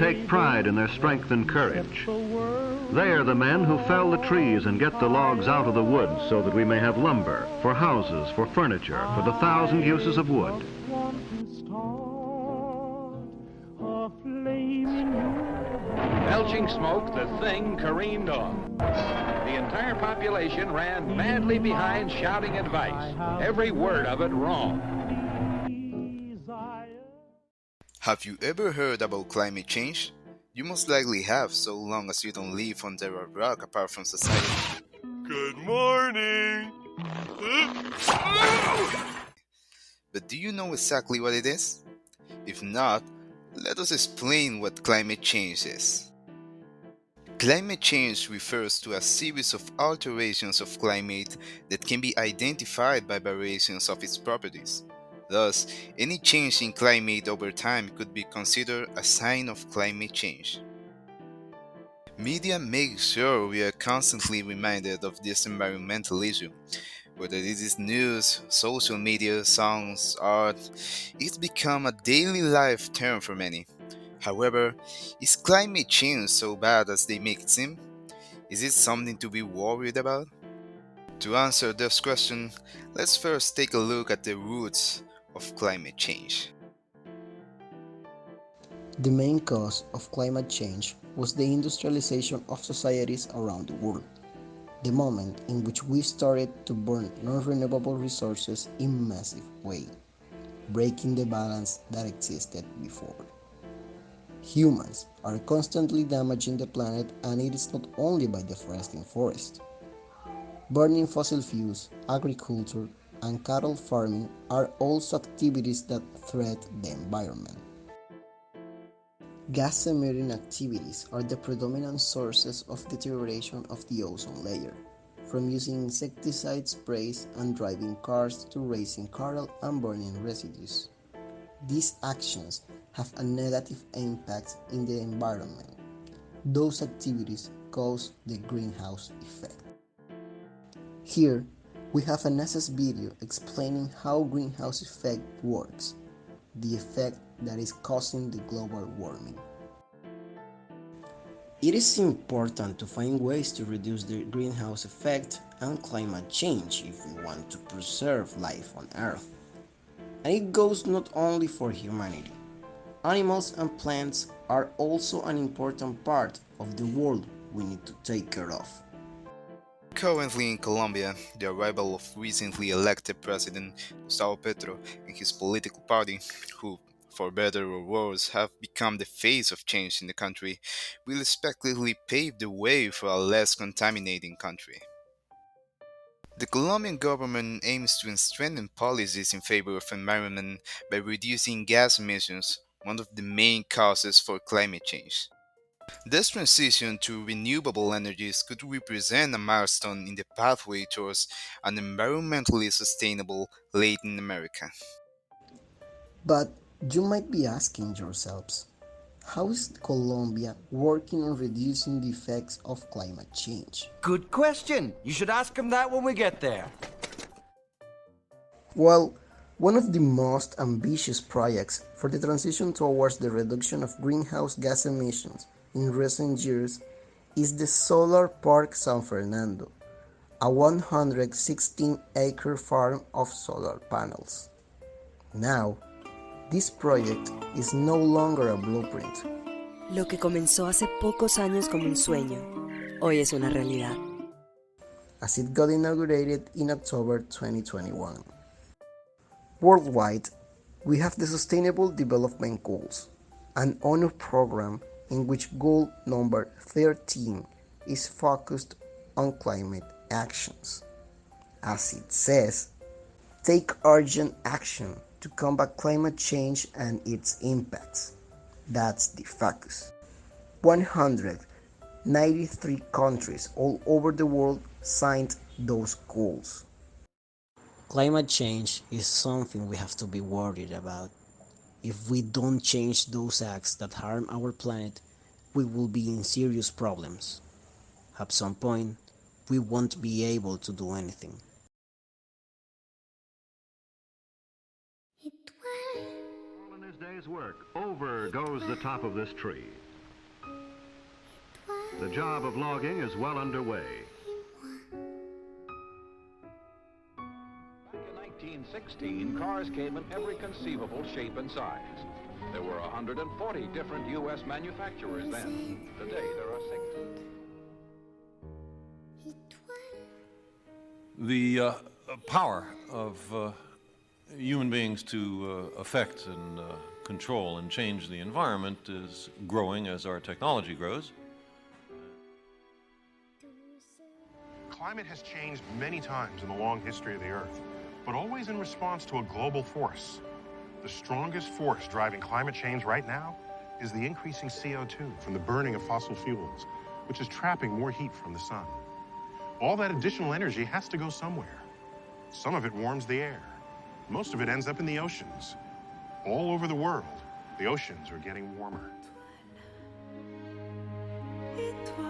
take pride in their strength and courage. They are the men who fell the trees and get the logs out of the woods so that we may have lumber, for houses, for furniture, for the 1,000 uses of wood. Belching smoke, the thing careened off. The entire population ran madly behind, shouting advice. Every word of it wrong. Have you ever heard about climate change? You most likely have, so long as you don't live under a rock apart from society. Good morning! But do you know exactly what it is? If not, let us explain what climate change is. Climate change refers to a series of alterations of climate that can be identified by variations of its properties. Thus, any change in climate over time could be considered a sign of climate change. Media make sure we are constantly reminded of this environmental issue. Whether it is news, social media, songs, art, it's become a daily life term for many. However, is climate change so bad as they make it seem? Is it something to be worried about? To answer this question, let's first take a look at the roots of climate change. The main cause of climate change was the industrialization of societies around the world, the moment in which we started to burn non-renewable resources in massive way, breaking the balance that existed before. Humans are constantly damaging the planet, and it is not only by deforesting forests. Burning fossil fuels, agriculture, and cattle farming are also activities that threaten the environment. Gas-emitting activities are the predominant sources of deterioration of the ozone layer, from using insecticide sprays and driving cars to raising cattle and burning residues. These actions have a negative impact in the environment. Those activities cause the greenhouse effect. Here, we have a nice video explaining how greenhouse effect works, the effect that is causing the global warming. It is important to find ways to reduce the greenhouse effect and climate change if we want to preserve life on Earth. And it goes not only for humanity. Animals and plants are also an important part of the world we need to take care of. Currently in Colombia, the arrival of recently elected President Gustavo Petro and his political party, who, for better or worse, have become the face of change in the country, will expectedly pave the way for a less contaminating country. The Colombian government aims to strengthen policies in favor of environment by reducing gas emissions, one of the main causes for climate change. This transition to renewable energies could represent a milestone in the pathway towards an environmentally sustainable Latin America. But you might be asking yourselves, how is Colombia working on reducing the effects of climate change? Good question. You should ask him that when we get there. Well, one of the most ambitious projects for the transition towards the reduction of greenhouse gas emissions in recent years is the Solar Park San Fernando, a 116-acre farm of solar panels. Now, this project is no longer a blueprint. Lo que comenzó hace pocos años como un sueño, hoy es una realidad. As it got inaugurated in October 2021. Worldwide, we have the Sustainable Development Goals, an ONU program in which goal number 13 is focused on climate actions. As it says, take urgent action to combat climate change and its impacts. That's the focus. 193 countries all over the world signed those goals. Climate change is something we have to be worried about. If we don't change those acts that harm our planet, we will be in serious problems. At some point, we won't be able to do anything. All in his day's work, over goes the top of this tree. The job of logging is well underway. Back in 1916, cars came in every conceivable shape and size. There were 140 different U.S. manufacturers then. Today, there are 6. The power of human beings to affect and control and change the environment is growing as our technology grows. Climate has changed many times in the long history of the Earth, but always in response to a global force. The strongest force driving climate change right now is the increasing CO2 from the burning of fossil fuels, which is trapping more heat from the sun. All that additional energy has to go somewhere. Some of it warms the air. Most of it ends up in the oceans. All over the world, the oceans are getting warmer. Et toi,